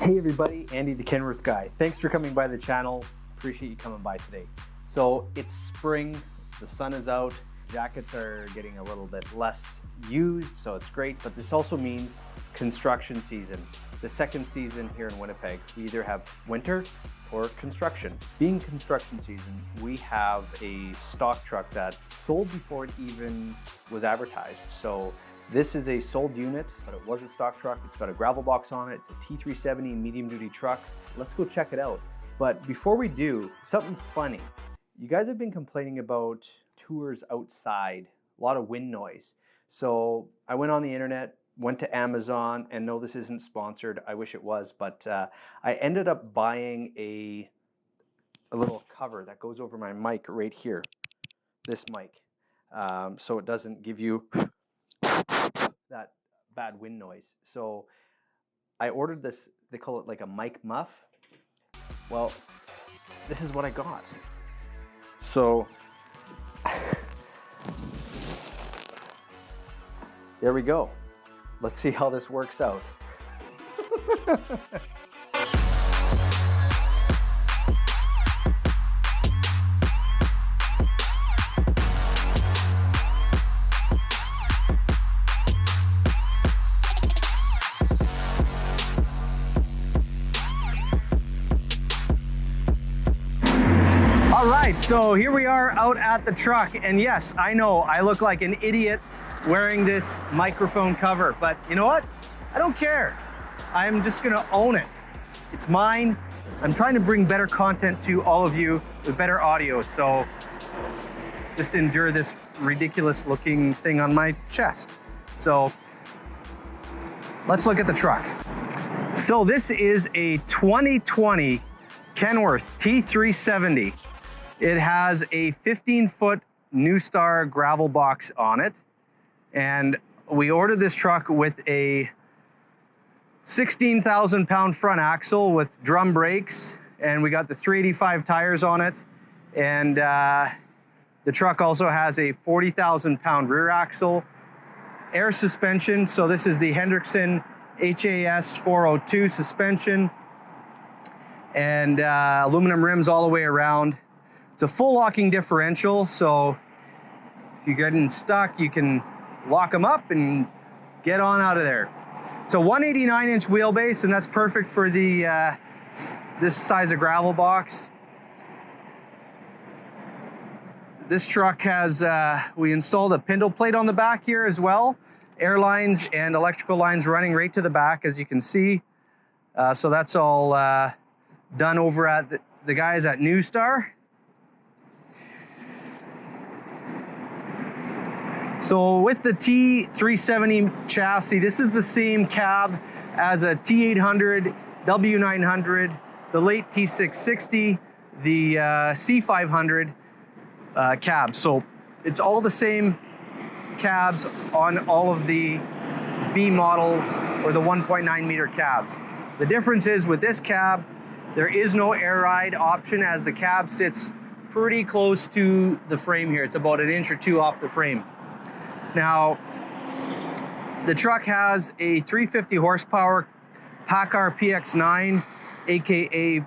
Hey everybody, Andy the Kenworth Guy. Thanks for coming by the channel. Appreciate you coming by today. So it's spring, the sun is out, jackets are getting a little bit less used, so it's great, but this also means construction season. The second season here in Winnipeg, we either have winter or construction. Being construction season, we have a stock truck that sold before it even was advertised. So this is a sold unit, but it was a stock truck. It's got a gravel box on it. It's a T370 medium duty truck. Let's go check it out. But before we do, something funny. You guys have been complaining about tours outside, a lot of wind noise. So I went on the internet, went to Amazon, and no, this isn't sponsored. I wish it was, but I ended up buying a little cover that goes over my mic right here, this mic, so it doesn't give you that bad wind noise. So I ordered this, they call it like a mic muff. Well, this is what I got. So there we go. Let's see how this works out. All right, so here we are out at the truck, and yes, I know I look like an idiot wearing this microphone cover, but you know what? I don't care. I'm just gonna own it. It's mine. I'm trying to bring better content to all of you with better audio, so just endure this ridiculous looking thing on my chest. So let's look at the truck. So this is a 2020 Kenworth T370. It has a 15-foot Neustar Gravel Box on it. And we ordered this truck with a 16,000 pound front axle with drum brakes, and we got the 385 tires on it. And the truck also has a 40,000 pound rear axle, air suspension. So this is the Hendrickson HAS 402 suspension, and aluminum rims all the way around. It's a full locking differential, so if you're getting stuck, you can lock them up and get on out of there. It's a 189-inch wheelbase, and that's perfect for the this size of gravel box. This truck has, we installed a pintle plate on the back here as well. Air lines and electrical lines running right to the back, as you can see. So that's all done over at the guys at Neustar. So with the T370 chassis, this is the same cab as a T800, W900, the late T660, the C500 cab. So it's all the same cabs on all of the B models or the 1.9 meter cabs. The difference is with this cab, there is no air ride option, as the cab sits pretty close to the frame here. It's about 1 inch or 2 off the frame. Now, the truck has a 350 horsepower Paccar PX9, aka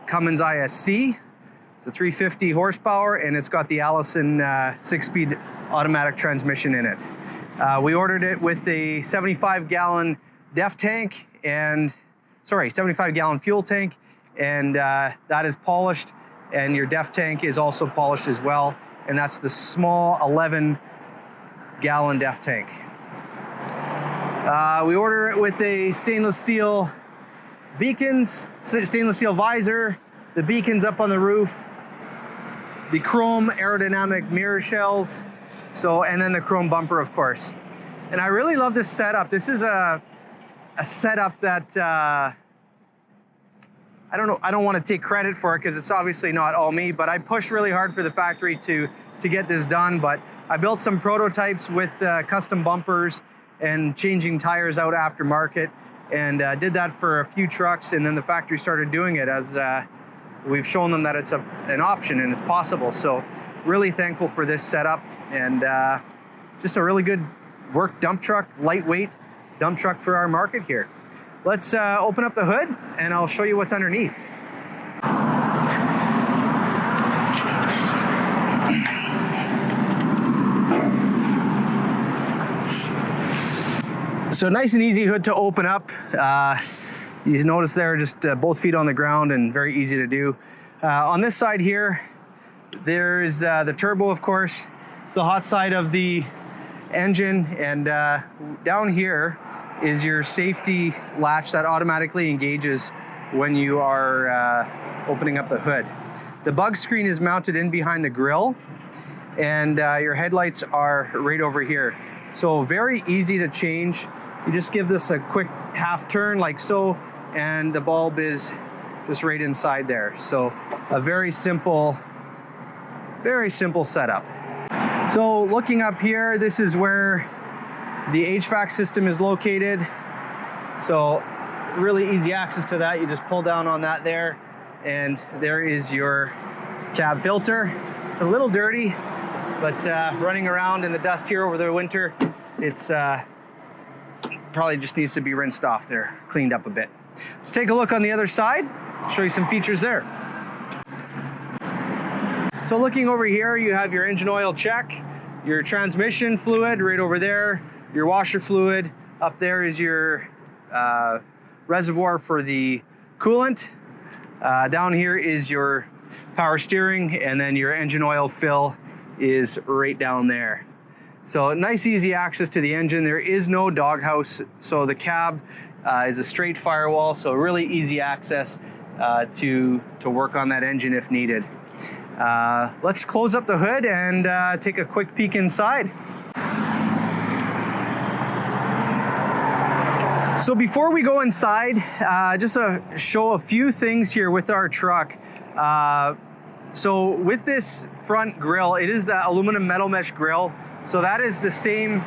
Cummins ISC. It's a 350 horsepower, and it's got the Allison 6-speed automatic transmission in it. We ordered it with a 75-gallon DEF tank and, 75-gallon fuel tank, and that is polished, and your DEF tank is also polished as well, and that's the small 11-gallon DEF tank. We order it with a stainless steel beacons, stainless steel visor, the beacons up on the roof, the chrome aerodynamic mirror shells, and then the chrome bumper, of course. And I really love this setup. This is a setup that I don't want to take credit for it, because it's obviously not all me, but I pushed really hard for the factory to get this done. But I built some prototypes with custom bumpers and changing tires out aftermarket, and did that for a few trucks, and then the factory started doing it as we've shown them that it's an option and it's possible. So really thankful for this setup, and just a really good work dump truck, lightweight dump truck for our market here. let's open up the hood and I'll show you what's underneath. So nice and easy hood to open up. You notice there, just both feet on the ground and very easy to do. On this side here, there's the turbo, of course. It's the hot side of the engine, and down here is your safety latch that automatically engages when you are opening up the hood. The bug screen is mounted in behind the grille, and your headlights are right over here. So very easy to change. You just give this a quick half turn like so, and the bulb is just right inside there. So a very simple setup. So looking up here, this is where the HVAC system is located. So really easy access to that. You just pull down on that there, and there is your cab filter. It's a little dirty, but running around in the dust here over the winter, it's probably just needs to be rinsed off there, cleaned up a bit. Let's take a look on the other side, show you some features there. So looking over here, you have your engine oil check, your transmission fluid right over there, your washer fluid. Up there is your reservoir for the coolant. Down here is your power steering, and then your engine oil fill is right down there. So nice easy access to the engine. There is no doghouse, so the cab is a straight firewall, so really easy access to work on that engine if needed. Let's close up the hood and take a quick peek inside. So before we go inside, just to show a few things here with our truck. So with this front grille, it is the aluminum metal mesh grille. So that is the same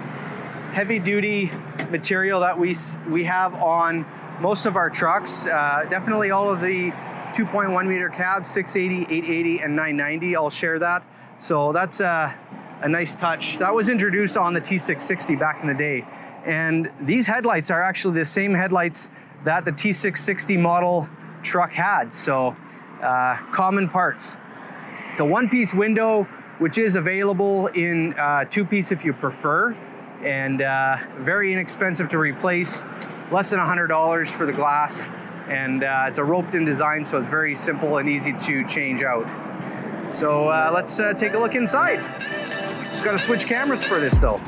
heavy duty material that we have on most of our trucks. Definitely all of the 2.1 meter cabs, 680, 880, and 990, I'll share that. So that's a nice touch. That was introduced on the T660 back in the day. And these headlights are actually the same headlights that the T660 model truck had. So common parts. It's a one-piece window, which is available in two-piece if you prefer, and very inexpensive to replace, less than $100 for the glass, and it's a roped-in design, so it's very simple and easy to change out. So let's take a look inside. Just got to switch cameras for this though.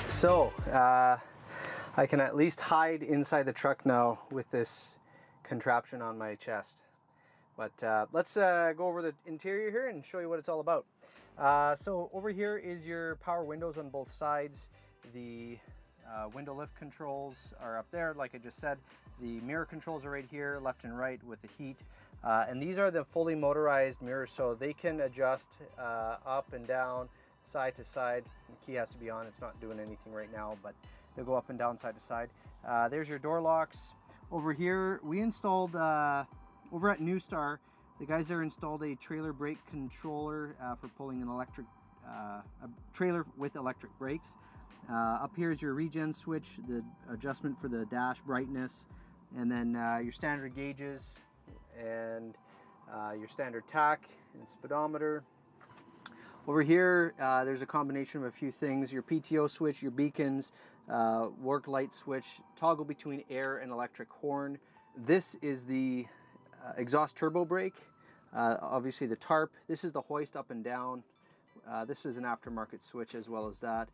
So I can at least hide inside the truck now with this contraption on my chest. But let's go over the interior here and show you what it's all about. So over here is your power windows on both sides. The window lift controls are up there, like I just said. The mirror controls are right here, left and right with the heat. And these are the fully motorized mirrors, so they can adjust up and down, side to side. The key has to be on. It's not doing anything right now, but they'll go up and down, side to side. There's your door locks. Over here, we installed, over at Neustar, the guys there installed a trailer brake controller for pulling an electric, a trailer with electric brakes. Up here is your regen switch, the adjustment for the dash brightness, and then your standard gauges and your standard tach and speedometer. Over here, there's a combination of a few things: your PTO switch, your beacons, work light switch, toggle between air and electric horn. This is the exhaust turbo brake, obviously the tarp. This is the hoist up and down. This is an aftermarket switch as well as that.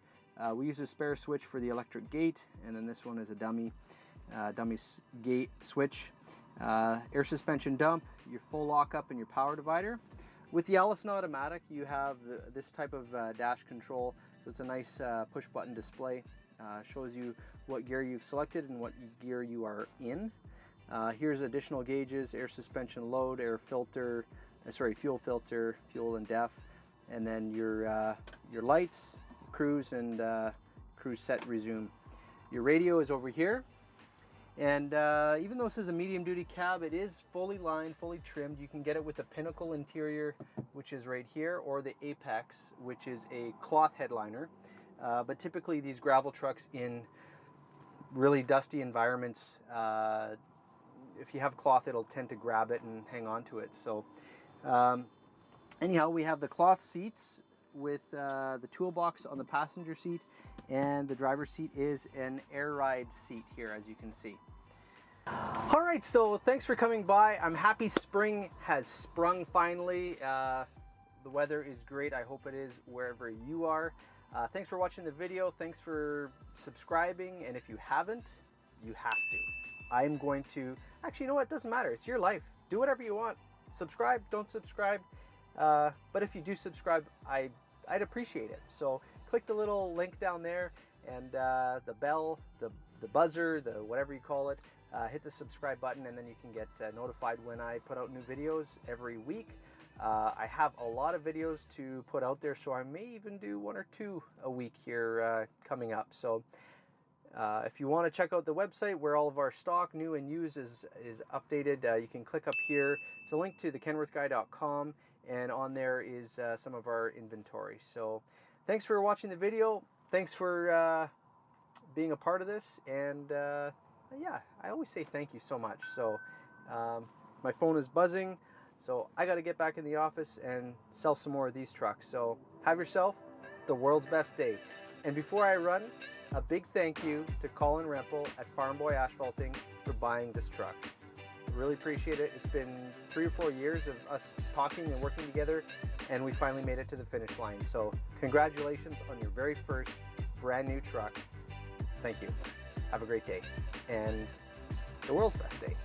We use a spare switch for the electric gate, and then this one is a dummy gate switch. air suspension dump, your full lockup, and your power divider. With the Allison Automatic, you have this type of dash control, so it's a nice push button display. Shows you what gear you've selected and what gear you are in. Here's additional gauges: air suspension load, air filter, fuel filter, fuel and def, and then your lights, cruise, and cruise set resume. Your radio is over here. And even though this is a medium duty cab, it is fully lined, fully trimmed. You can get it with a Pinnacle interior, which is right here, or the Apex, which is a cloth headliner. But typically these gravel trucks in really dusty environments, if you have cloth, it'll tend to grab it and hang on to it. So anyhow, we have the cloth seats with the toolbox on the passenger seat, and the driver's seat is an air ride seat here, as you can see. All right, so thanks for coming by. I'm happy spring has sprung finally. The weather is great. I hope it is wherever you are. Thanks for watching the video. Thanks for subscribing, and if you haven't, you have to. I'm going to, actually, you know what, it doesn't matter. It's your life. Do whatever you want. Subscribe, don't subscribe. But if you do subscribe, I'd appreciate it. So click the little link down there, and the bell, the buzzer, the whatever you call it, hit the subscribe button, and then you can get notified when I put out new videos every week. I have a lot of videos to put out there, so I may even do 1 or 2 a week here coming up. So if you want to check out the website where all of our stock, new and used, is updated, you can click up here. It's a link to the kenworthguy.com, and on there is some of our inventory. So thanks for watching the video. Thanks for being a part of this. And yeah, I always say thank you so much. So my phone is buzzing, so I got to get back in the office and sell some more of these trucks. So have yourself the world's best day. And before I run, a big thank you to Colin Rempel at Farm Boy Asphalting for buying this truck. Really appreciate it. It's been 3 or 4 years of us talking and working together, and we finally made it to the finish line. So congratulations on your very first brand new truck. Thank you. Have a great day, and the world's best day.